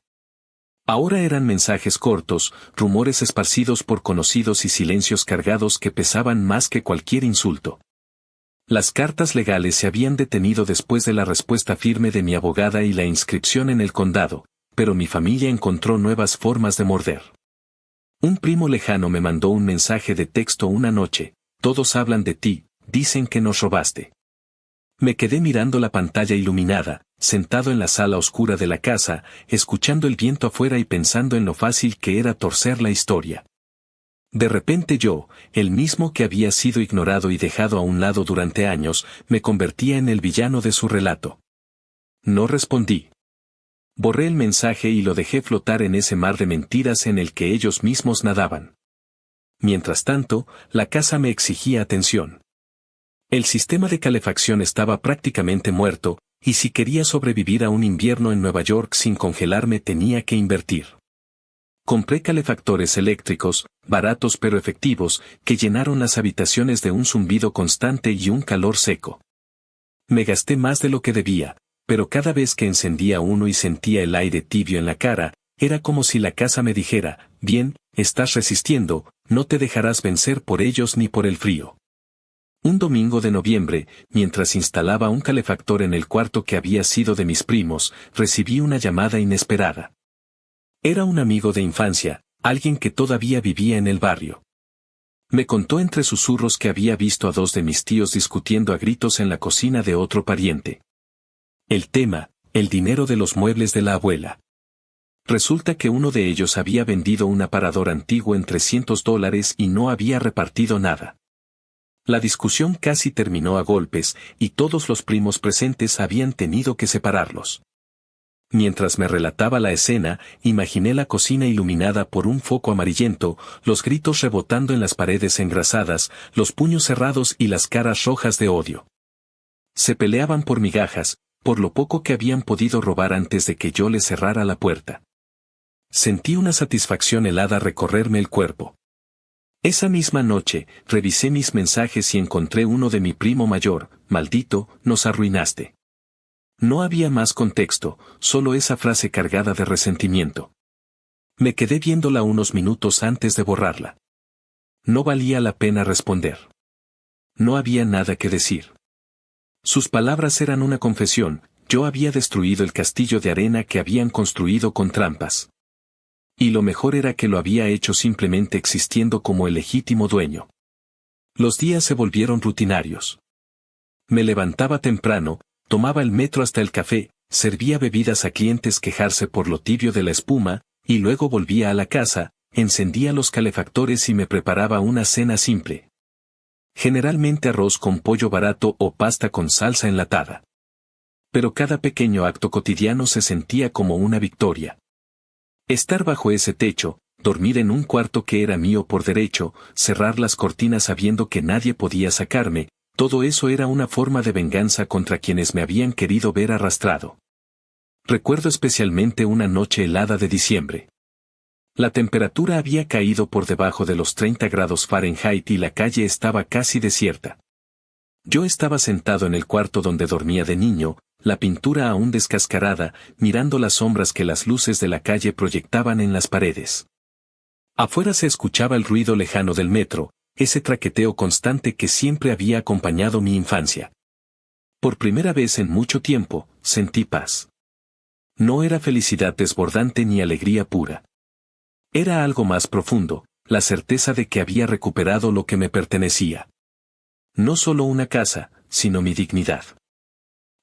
Ahora eran mensajes cortos, rumores esparcidos por conocidos y silencios cargados que pesaban más que cualquier insulto. Las cartas legales se habían detenido después de la respuesta firme de mi abogada y la inscripción en el condado, pero mi familia encontró nuevas formas de morder. Un primo lejano me mandó un mensaje de texto una noche: todos hablan de ti, dicen que nos robaste. Me quedé mirando la pantalla iluminada, sentado en la sala oscura de la casa, escuchando el viento afuera y pensando en lo fácil que era torcer la historia. De repente yo, el mismo que había sido ignorado y dejado a un lado durante años, me convertía en el villano de su relato. No respondí. Borré el mensaje y lo dejé flotar en ese mar de mentiras en el que ellos mismos nadaban. Mientras tanto, la casa me exigía atención. El sistema de calefacción estaba prácticamente muerto, y si quería sobrevivir a un invierno en Nueva York sin congelarme tenía que invertir. Compré calefactores eléctricos, baratos pero efectivos, que llenaron las habitaciones de un zumbido constante y un calor seco. Me gasté más de lo que debía, pero cada vez que encendía uno y sentía el aire tibio en la cara, era como si la casa me dijera, bien, estás resistiendo, no te dejarás vencer por ellos ni por el frío. Un domingo de noviembre, mientras instalaba un calefactor en el cuarto que había sido de mis primos, recibí una llamada inesperada. Era un amigo de infancia, alguien que todavía vivía en el barrio. Me contó entre susurros que había visto a 2 de mis tíos discutiendo a gritos en la cocina de otro pariente. El tema, el dinero de los muebles de la abuela. Resulta que uno de ellos había vendido un aparador antiguo en $300 y no había repartido nada. La discusión casi terminó a golpes, y todos los primos presentes habían tenido que separarlos. Mientras me relataba la escena, imaginé la cocina iluminada por un foco amarillento, los gritos rebotando en las paredes engrasadas, los puños cerrados y las caras rojas de odio. Se peleaban por migajas, por lo poco que habían podido robar antes de que yo les cerrara la puerta. Sentí una satisfacción helada recorrerme el cuerpo. Esa misma noche, revisé mis mensajes y encontré uno de mi primo mayor: maldito, nos arruinaste. No había más contexto, solo esa frase cargada de resentimiento. Me quedé viéndola unos minutos antes de borrarla. No valía la pena responder. No había nada que decir. Sus palabras eran una confesión: yo había destruido el castillo de arena que habían construido con trampas. Y lo mejor era que lo había hecho simplemente existiendo como el legítimo dueño. Los días se volvieron rutinarios. Me levantaba temprano, tomaba el metro hasta el café, servía bebidas a clientes quejarse por lo tibio de la espuma, y luego volvía a la casa, encendía los calefactores y me preparaba una cena simple. Generalmente arroz con pollo barato o pasta con salsa enlatada. Pero cada pequeño acto cotidiano se sentía como una victoria. Estar bajo ese techo, dormir en un cuarto que era mío por derecho, cerrar las cortinas sabiendo que nadie podía sacarme, todo eso era una forma de venganza contra quienes me habían querido ver arrastrado. Recuerdo especialmente una noche helada de diciembre. La temperatura había caído por debajo de los 30 grados Fahrenheit y la calle estaba casi desierta. Yo estaba sentado en el cuarto donde dormía de niño, la pintura aún descascarada, mirando las sombras que las luces de la calle proyectaban en las paredes. Afuera se escuchaba el ruido lejano del metro, ese traqueteo constante que siempre había acompañado mi infancia. Por primera vez en mucho tiempo, sentí paz. No era felicidad desbordante ni alegría pura. Era algo más profundo, la certeza de que había recuperado lo que me pertenecía. No solo una casa, sino mi dignidad.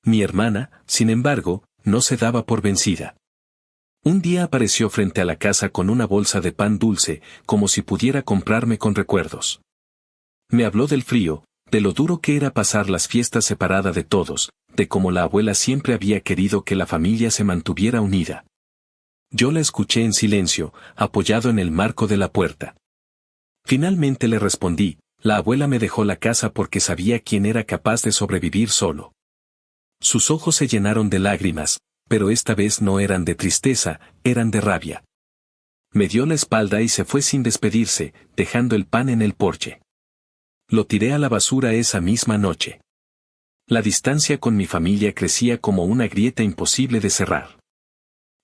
Mi hermana, sin embargo, no se daba por vencida. Un día apareció frente a la casa con una bolsa de pan dulce, como si pudiera comprarme con recuerdos. Me habló del frío, de lo duro que era pasar las fiestas separada de todos, de cómo la abuela siempre había querido que la familia se mantuviera unida. Yo la escuché en silencio, apoyado en el marco de la puerta. Finalmente le respondí: la abuela me dejó la casa porque sabía quién era capaz de sobrevivir solo. Sus ojos se llenaron de lágrimas, pero esta vez no eran de tristeza, eran de rabia. Me dio la espalda y se fue sin despedirse, dejando el pan en el porche. Lo tiré a la basura esa misma noche. La distancia con mi familia crecía como una grieta imposible de cerrar.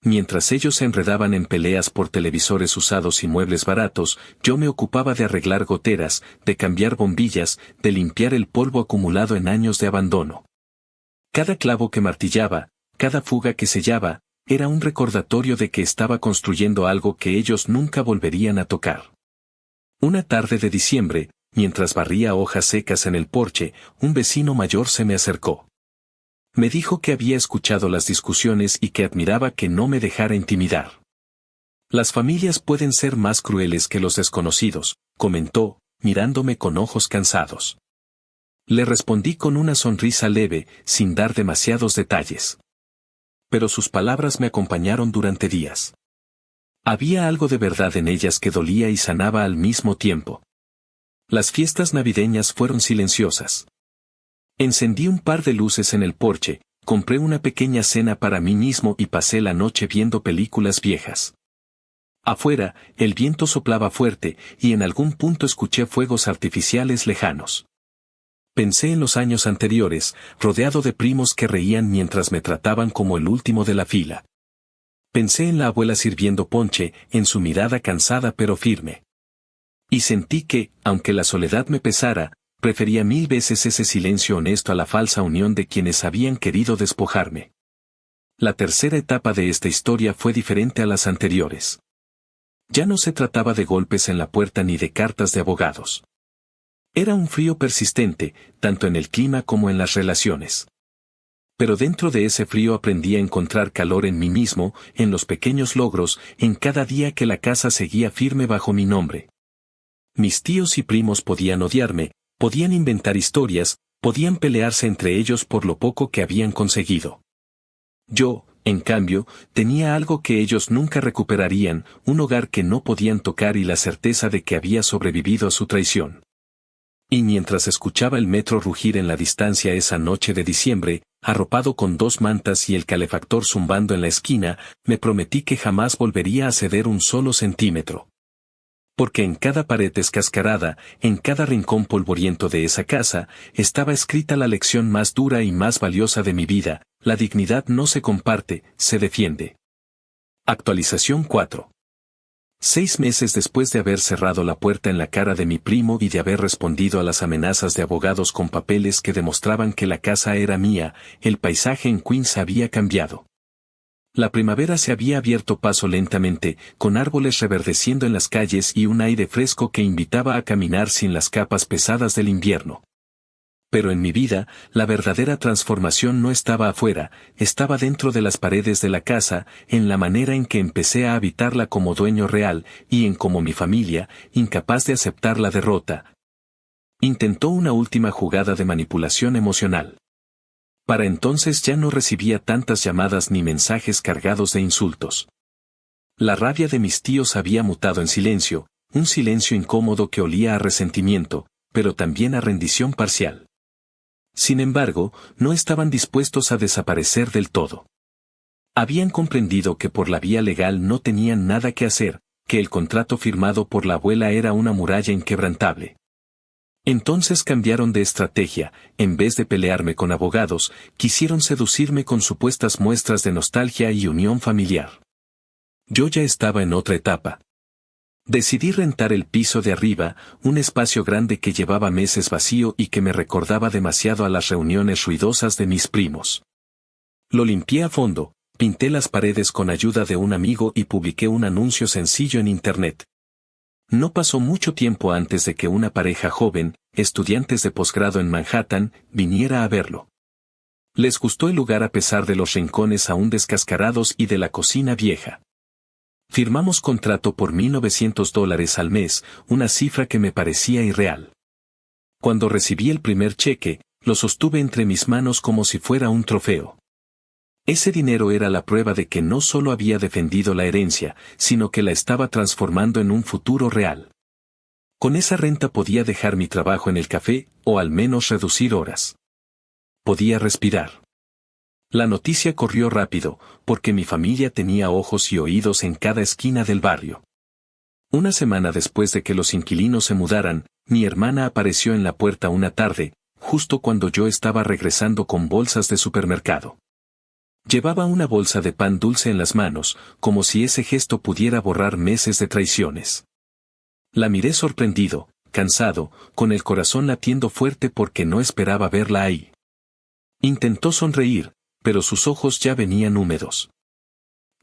Mientras ellos se enredaban en peleas por televisores usados y muebles baratos, yo me ocupaba de arreglar goteras, de cambiar bombillas, de limpiar el polvo acumulado en años de abandono. Cada clavo que martillaba, cada fuga que sellaba, era un recordatorio de que estaba construyendo algo que ellos nunca volverían a tocar. Una tarde de diciembre, mientras barría hojas secas en el porche, un vecino mayor se me acercó. Me dijo que había escuchado las discusiones y que admiraba que no me dejara intimidar. Las familias pueden ser más crueles que los desconocidos, comentó, mirándome con ojos cansados. Le respondí con una sonrisa leve, sin dar demasiados detalles. Pero sus palabras me acompañaron durante días. Había algo de verdad en ellas que dolía y sanaba al mismo tiempo. Las fiestas navideñas fueron silenciosas. Encendí un par de luces en el porche, compré una pequeña cena para mí mismo y pasé la noche viendo películas viejas. Afuera, el viento soplaba fuerte, y en algún punto escuché fuegos artificiales lejanos. Pensé en los años anteriores, rodeado de primos que reían mientras me trataban como el último de la fila. Pensé en la abuela sirviendo ponche, en su mirada cansada pero firme. Y sentí que, aunque la soledad me pesara, prefería 1000 veces ese silencio honesto a la falsa unión de quienes habían querido despojarme. La tercera etapa de esta historia fue diferente a las anteriores. Ya no se trataba de golpes en la puerta ni de cartas de abogados. Era un frío persistente, tanto en el clima como en las relaciones. Pero dentro de ese frío aprendí a encontrar calor en mí mismo, en los pequeños logros, en cada día que la casa seguía firme bajo mi nombre. Mis tíos y primos podían odiarme, podían inventar historias, podían pelearse entre ellos por lo poco que habían conseguido. Yo, en cambio, tenía algo que ellos nunca recuperarían, un hogar que no podían tocar y la certeza de que había sobrevivido a su traición. Y mientras escuchaba el metro rugir en la distancia esa noche de diciembre, arropado con 2 mantas y el calefactor zumbando en la esquina, me prometí que jamás volvería a ceder un solo centímetro. Porque en cada pared descascarada, en cada rincón polvoriento de esa casa, estaba escrita la lección más dura y más valiosa de mi vida: la dignidad no se comparte, se defiende. Actualización 4. 6 meses después de haber cerrado la puerta en la cara de mi primo y de haber respondido a las amenazas de abogados con papeles que demostraban que la casa era mía, el paisaje en Queens había cambiado. La primavera se había abierto paso lentamente, con árboles reverdeciendo en las calles y un aire fresco que invitaba a caminar sin las capas pesadas del invierno. Pero en mi vida, la verdadera transformación no estaba afuera, estaba dentro de las paredes de la casa, en la manera en que empecé a habitarla como dueño real, y en cómo mi familia, incapaz de aceptar la derrota, intentó una última jugada de manipulación emocional. Para entonces ya no recibía tantas llamadas ni mensajes cargados de insultos. La rabia de mis tíos había mutado en silencio, un silencio incómodo que olía a resentimiento, pero también a rendición parcial. Sin embargo, no estaban dispuestos a desaparecer del todo. Habían comprendido que por la vía legal no tenían nada que hacer, que el contrato firmado por la abuela era una muralla inquebrantable. Entonces cambiaron de estrategia, en vez de pelearme con abogados, quisieron seducirme con supuestas muestras de nostalgia y unión familiar. Yo ya estaba en otra etapa. Decidí rentar el piso de arriba, un espacio grande que llevaba meses vacío y que me recordaba demasiado a las reuniones ruidosas de mis primos. Lo limpié a fondo, pinté las paredes con ayuda de un amigo y publiqué un anuncio sencillo en internet. No pasó mucho tiempo antes de que una pareja joven, estudiantes de posgrado en Manhattan, viniera a verlo. Les gustó el lugar a pesar de los rincones aún descascarados y de la cocina vieja. Firmamos contrato por $1,900 al mes, una cifra que me parecía irreal. Cuando recibí el primer cheque, lo sostuve entre mis manos como si fuera un trofeo. Ese dinero era la prueba de que no solo había defendido la herencia, sino que la estaba transformando en un futuro real. Con esa renta podía dejar mi trabajo en el café, o al menos reducir horas. Podía respirar. La noticia corrió rápido, porque mi familia tenía ojos y oídos en cada esquina del barrio. Una semana después de que los inquilinos se mudaran, mi hermana apareció en la puerta una tarde, justo cuando yo estaba regresando con bolsas de supermercado. Llevaba una bolsa de pan dulce en las manos, como si ese gesto pudiera borrar meses de traiciones. La miré sorprendido, cansado, con el corazón latiendo fuerte porque no esperaba verla ahí. Intentó sonreír, pero sus ojos ya venían húmedos.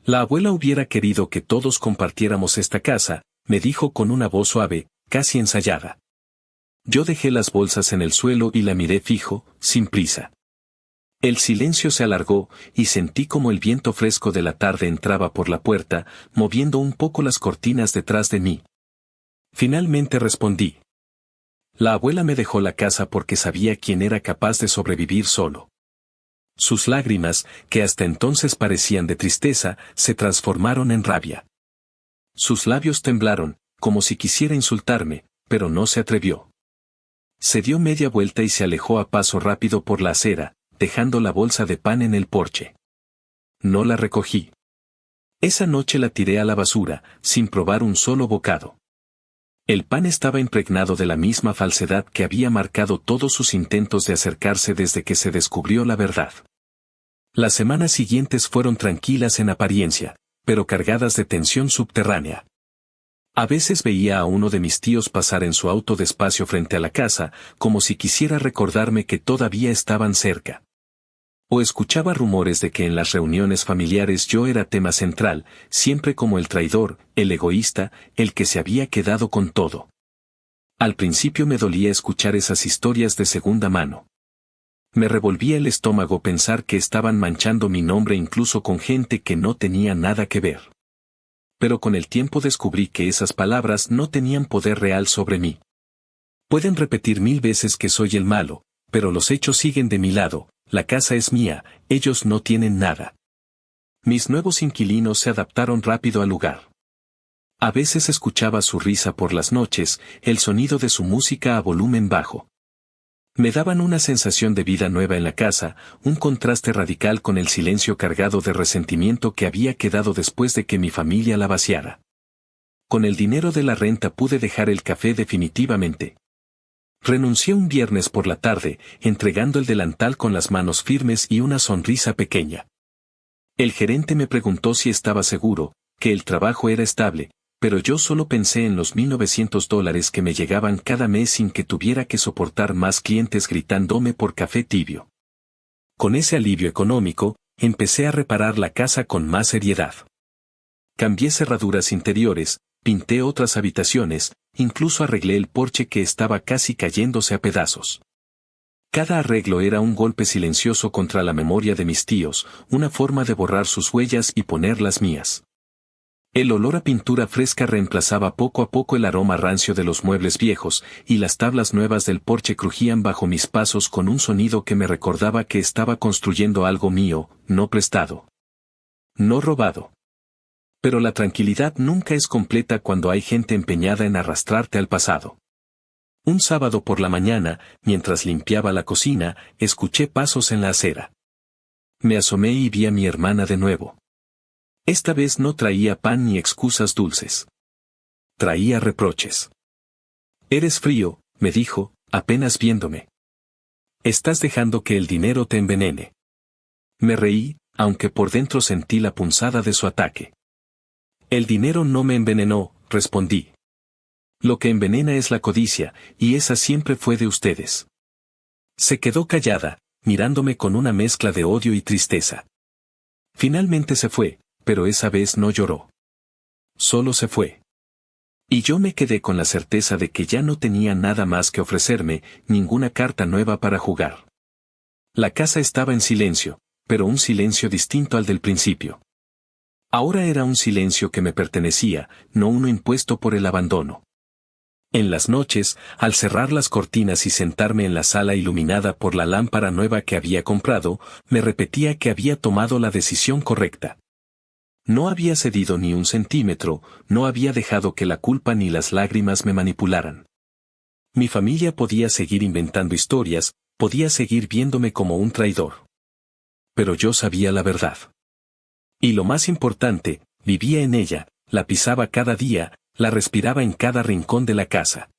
La abuela hubiera querido que todos compartiéramos esta casa, me dijo con una voz suave, casi ensayada. Yo dejé las bolsas en el suelo y la miré fijo, sin prisa. El silencio se alargó, y sentí como el viento fresco de la tarde entraba por la puerta, moviendo un poco las cortinas detrás de mí. Finalmente respondí. La abuela me dejó la casa porque sabía quién era capaz de sobrevivir solo. Sus lágrimas, que hasta entonces parecían de tristeza, se transformaron en rabia. Sus labios temblaron, como si quisiera insultarme, pero no se atrevió. Se dio media vuelta y se alejó a paso rápido por la acera, dejando la bolsa de pan en el porche. No la recogí. Esa noche la tiré a la basura, sin probar un solo bocado. El pan estaba impregnado de la misma falsedad que había marcado todos sus intentos de acercarse desde que se descubrió la verdad. Las semanas siguientes fueron tranquilas en apariencia, pero cargadas de tensión subterránea. A veces veía a uno de mis tíos pasar en su auto despacio frente a la casa, como si quisiera recordarme que todavía estaban cerca. O escuchaba rumores de que en las reuniones familiares yo era tema central, siempre como el traidor, el egoísta, el que se había quedado con todo. Al principio me dolía escuchar esas historias de segunda mano. Me revolvía el estómago pensar que estaban manchando mi nombre incluso con gente que no tenía nada que ver. Pero con el tiempo descubrí que esas palabras no tenían poder real sobre mí. Pueden repetir 1000 veces que soy el malo, pero los hechos siguen de mi lado, la casa es mía, ellos no tienen nada. Mis nuevos inquilinos se adaptaron rápido al lugar. A veces escuchaba su risa por las noches, el sonido de su música a volumen bajo. Me daban una sensación de vida nueva en la casa, un contraste radical con el silencio cargado de resentimiento que había quedado después de que mi familia la vaciara. Con el dinero de la renta pude dejar el café definitivamente. Renuncié un viernes por la tarde, entregando el delantal con las manos firmes y una sonrisa pequeña. El gerente me preguntó si estaba seguro, que el trabajo era estable, pero yo solo pensé en los $1900 que me llegaban cada mes sin que tuviera que soportar más clientes gritándome por café tibio. Con ese alivio económico, empecé a reparar la casa con más seriedad. Cambié cerraduras interiores, pinté otras habitaciones, incluso arreglé el porche que estaba casi cayéndose a pedazos. Cada arreglo era un golpe silencioso contra la memoria de mis tíos, una forma de borrar sus huellas y poner las mías. El olor a pintura fresca reemplazaba poco a poco el aroma rancio de los muebles viejos, y las tablas nuevas del porche crujían bajo mis pasos con un sonido que me recordaba que estaba construyendo algo mío, no prestado. No robado. Pero la tranquilidad nunca es completa cuando hay gente empeñada en arrastrarte al pasado. Un sábado por la mañana, mientras limpiaba la cocina, escuché pasos en la acera. Me asomé y vi a mi hermana de nuevo. Esta vez no traía pan ni excusas dulces. Traía reproches. «Eres frío», me dijo, apenas viéndome. «Estás dejando que el dinero te envenene». Me reí, aunque por dentro sentí la punzada de su ataque. «El dinero no me envenenó», respondí. «Lo que envenena es la codicia, y esa siempre fue de ustedes». Se quedó callada, mirándome con una mezcla de odio y tristeza. Finalmente se fue, pero esa vez no lloró. Solo se fue. Y yo me quedé con la certeza de que ya no tenía nada más que ofrecerme, ninguna carta nueva para jugar. La casa estaba en silencio, pero un silencio distinto al del principio. Ahora era un silencio que me pertenecía, no uno impuesto por el abandono. En las noches, al cerrar las cortinas y sentarme en la sala iluminada por la lámpara nueva que había comprado, me repetía que había tomado la decisión correcta. No había cedido ni un centímetro, no había dejado que la culpa ni las lágrimas me manipularan. Mi familia podía seguir inventando historias, podía seguir viéndome como un traidor. Pero yo sabía la verdad. Y lo más importante, vivía en ella, la pisaba cada día, la respiraba en cada rincón de la casa.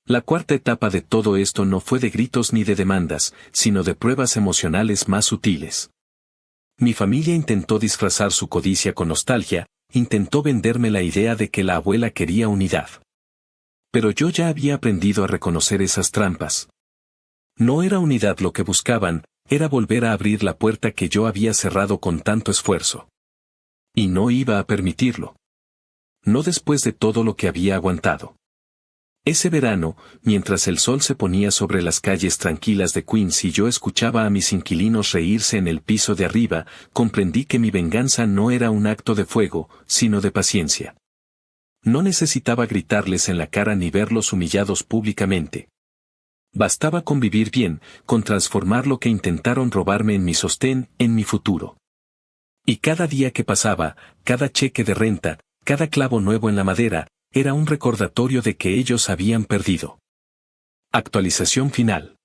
La cuarta etapa de todo esto no fue de gritos ni de demandas, sino de pruebas emocionales más sutiles. Mi familia intentó disfrazar su codicia con nostalgia, intentó venderme la idea de que la abuela quería unidad. Pero yo ya había aprendido a reconocer esas trampas. No era unidad lo que buscaban, era volver a abrir la puerta que yo había cerrado con tanto esfuerzo. Y no iba a permitirlo. No después de todo lo que había aguantado. Ese verano, mientras el sol se ponía sobre las calles tranquilas de Queens y yo escuchaba a mis inquilinos reírse en el piso de arriba, comprendí que mi venganza no era un acto de fuego, sino de paciencia. No necesitaba gritarles en la cara ni verlos humillados públicamente. Bastaba con vivir bien, con transformar lo que intentaron robarme en mi sostén, en mi futuro. Y cada día que pasaba, cada cheque de renta, cada clavo nuevo en la madera, era un recordatorio de que ellos habían perdido. Actualización final.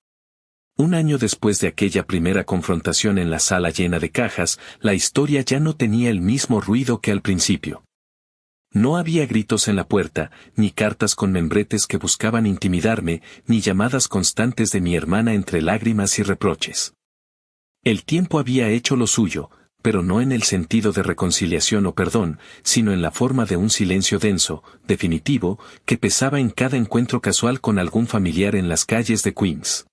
Un año después de aquella primera confrontación en la sala llena de cajas, la historia ya no tenía el mismo ruido que al principio. No había gritos en la puerta, ni cartas con membretes que buscaban intimidarme, ni llamadas constantes de mi hermana entre lágrimas y reproches. El tiempo había hecho lo suyo, pero no en el sentido de reconciliación o perdón, sino en la forma de un silencio denso, definitivo, que pesaba en cada encuentro casual con algún familiar en las calles de Queens.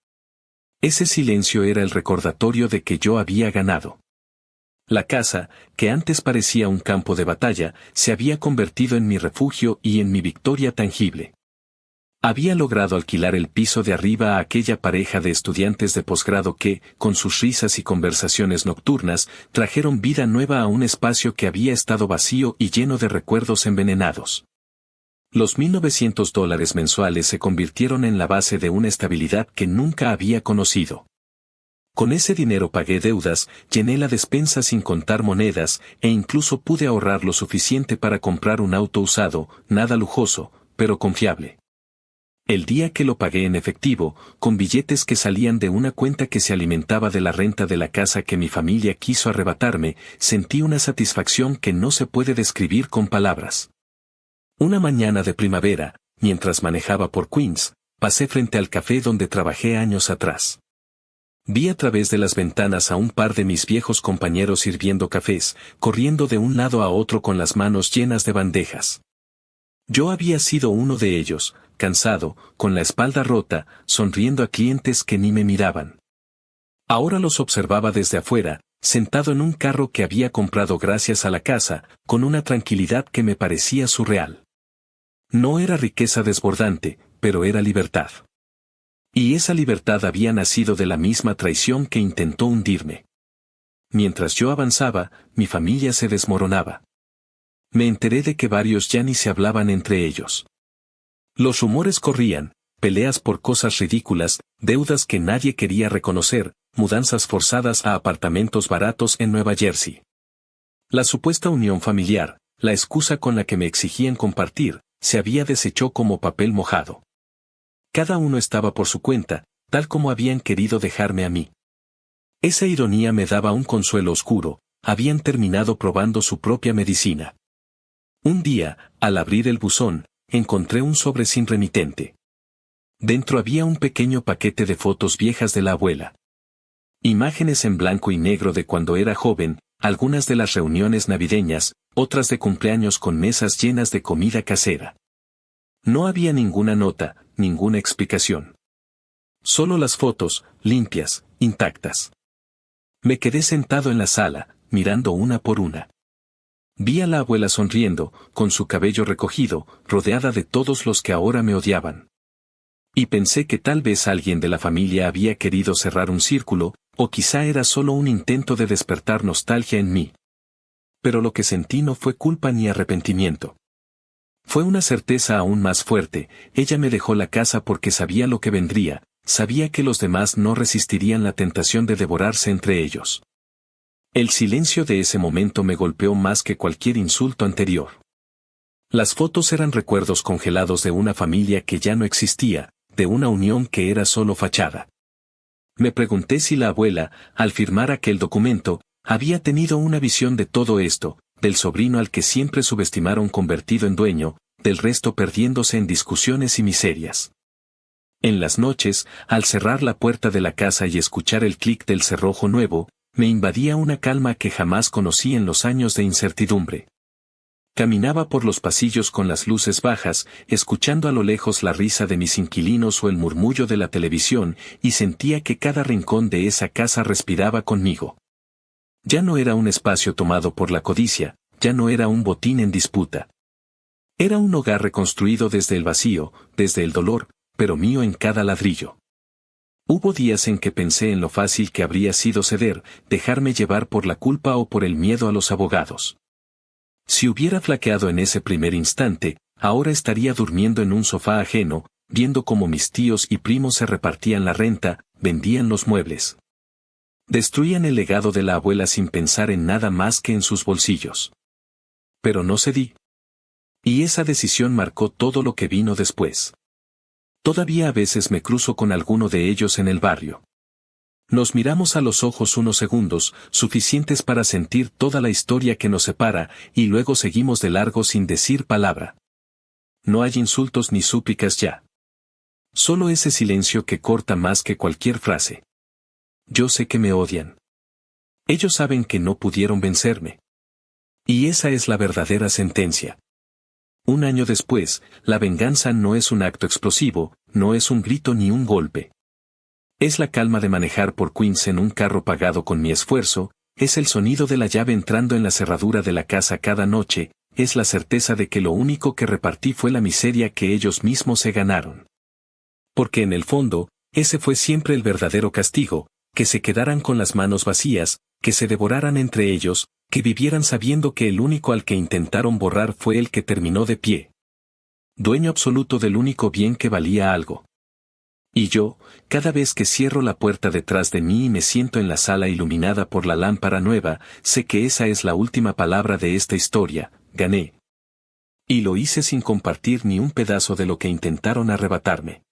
Ese silencio era el recordatorio de que yo había ganado. La casa, que antes parecía un campo de batalla, se había convertido en mi refugio y en mi victoria tangible. Había logrado alquilar el piso de arriba a aquella pareja de estudiantes de posgrado que, con sus risas y conversaciones nocturnas, trajeron vida nueva a un espacio que había estado vacío y lleno de recuerdos envenenados. Los $1,900 mensuales se convirtieron en la base de una estabilidad que nunca había conocido. Con ese dinero pagué deudas, llené la despensa sin contar monedas, e incluso pude ahorrar lo suficiente para comprar un auto usado, nada lujoso, pero confiable. El día que lo pagué en efectivo, con billetes que salían de una cuenta que se alimentaba de la renta de la casa que mi familia quiso arrebatarme, sentí una satisfacción que no se puede describir con palabras. Una mañana de primavera, mientras manejaba por Queens, pasé frente al café donde trabajé años atrás. Vi a través de las ventanas a un par de mis viejos compañeros sirviendo cafés, corriendo de un lado a otro con las manos llenas de bandejas. Yo había sido uno de ellos, cansado, con la espalda rota, sonriendo a clientes que ni me miraban. Ahora los observaba desde afuera, sentado en un carro que había comprado gracias a la casa, con una tranquilidad que me parecía surreal. No era riqueza desbordante, pero era libertad. Y esa libertad había nacido de la misma traición que intentó hundirme. Mientras yo avanzaba, mi familia se desmoronaba. Me enteré de que varios ya ni se hablaban entre ellos. Los rumores corrían, peleas por cosas ridículas, deudas que nadie quería reconocer, mudanzas forzadas a apartamentos baratos en Nueva Jersey. La supuesta unión familiar, la excusa con la que me exigían compartir, se había deshecho como papel mojado. Cada uno estaba por su cuenta, tal como habían querido dejarme a mí. Esa ironía me daba un consuelo oscuro, habían terminado probando su propia medicina. Un día, al abrir el buzón, encontré un sobre sin remitente. Dentro había un pequeño paquete de fotos viejas de la abuela. Imágenes en blanco y negro de cuando era joven, algunas de las reuniones navideñas, otras de cumpleaños con mesas llenas de comida casera. No había ninguna nota, ninguna explicación. Solo las fotos, limpias, intactas. Me quedé sentado en la sala, mirando una por una. Vi a la abuela sonriendo, con su cabello recogido, rodeada de todos los que ahora me odiaban. Y pensé que tal vez alguien de la familia había querido cerrar un círculo, o quizá era solo un intento de despertar nostalgia en mí. Pero lo que sentí no fue culpa ni arrepentimiento. Fue una certeza aún más fuerte, ella me dejó la casa porque sabía lo que vendría, sabía que los demás no resistirían la tentación de devorarse entre ellos. El silencio de ese momento me golpeó más que cualquier insulto anterior. Las fotos eran recuerdos congelados de una familia que ya no existía, de una unión que era solo fachada. Me pregunté si la abuela, al firmar aquel documento, había tenido una visión de todo esto, del sobrino al que siempre subestimaron convertido en dueño, del resto perdiéndose en discusiones y miserias. En las noches, al cerrar la puerta de la casa y escuchar el clic del cerrojo nuevo, me invadía una calma que jamás conocí en los años de incertidumbre. Caminaba por los pasillos con las luces bajas, escuchando a lo lejos la risa de mis inquilinos o el murmullo de la televisión, y sentía que cada rincón de esa casa respiraba conmigo. Ya no era un espacio tomado por la codicia, ya no era un botín en disputa. Era un hogar reconstruido desde el vacío, desde el dolor, pero mío en cada ladrillo. Hubo días en que pensé en lo fácil que habría sido ceder, dejarme llevar por la culpa o por el miedo a los abogados. Si hubiera flaqueado en ese primer instante, ahora estaría durmiendo en un sofá ajeno, viendo cómo mis tíos y primos se repartían la renta, vendían los muebles. Destruían el legado de la abuela sin pensar en nada más que en sus bolsillos. Pero no cedí. Y esa decisión marcó todo lo que vino después. Todavía a veces me cruzo con alguno de ellos en el barrio. Nos miramos a los ojos unos segundos, suficientes para sentir toda la historia que nos separa, y luego seguimos de largo sin decir palabra. No hay insultos ni súplicas ya. Solo ese silencio que corta más que cualquier frase. Yo sé que me odian. Ellos saben que no pudieron vencerme. Y esa es la verdadera sentencia. Un año después, la venganza no es un acto explosivo, no es un grito ni un golpe. Es la calma de manejar por Queens en un carro pagado con mi esfuerzo, es el sonido de la llave entrando en la cerradura de la casa cada noche, es la certeza de que lo único que repartí fue la miseria que ellos mismos se ganaron. Porque en el fondo, ese fue siempre el verdadero castigo, que se quedaran con las manos vacías, que se devoraran entre ellos, que vivieran sabiendo que el único al que intentaron borrar fue el que terminó de pie. Dueño absoluto del único bien que valía algo. Y yo, cada vez que cierro la puerta detrás de mí y me siento en la sala iluminada por la lámpara nueva, sé que esa es la última palabra de esta historia, gané. Y lo hice sin compartir ni un pedazo de lo que intentaron arrebatarme.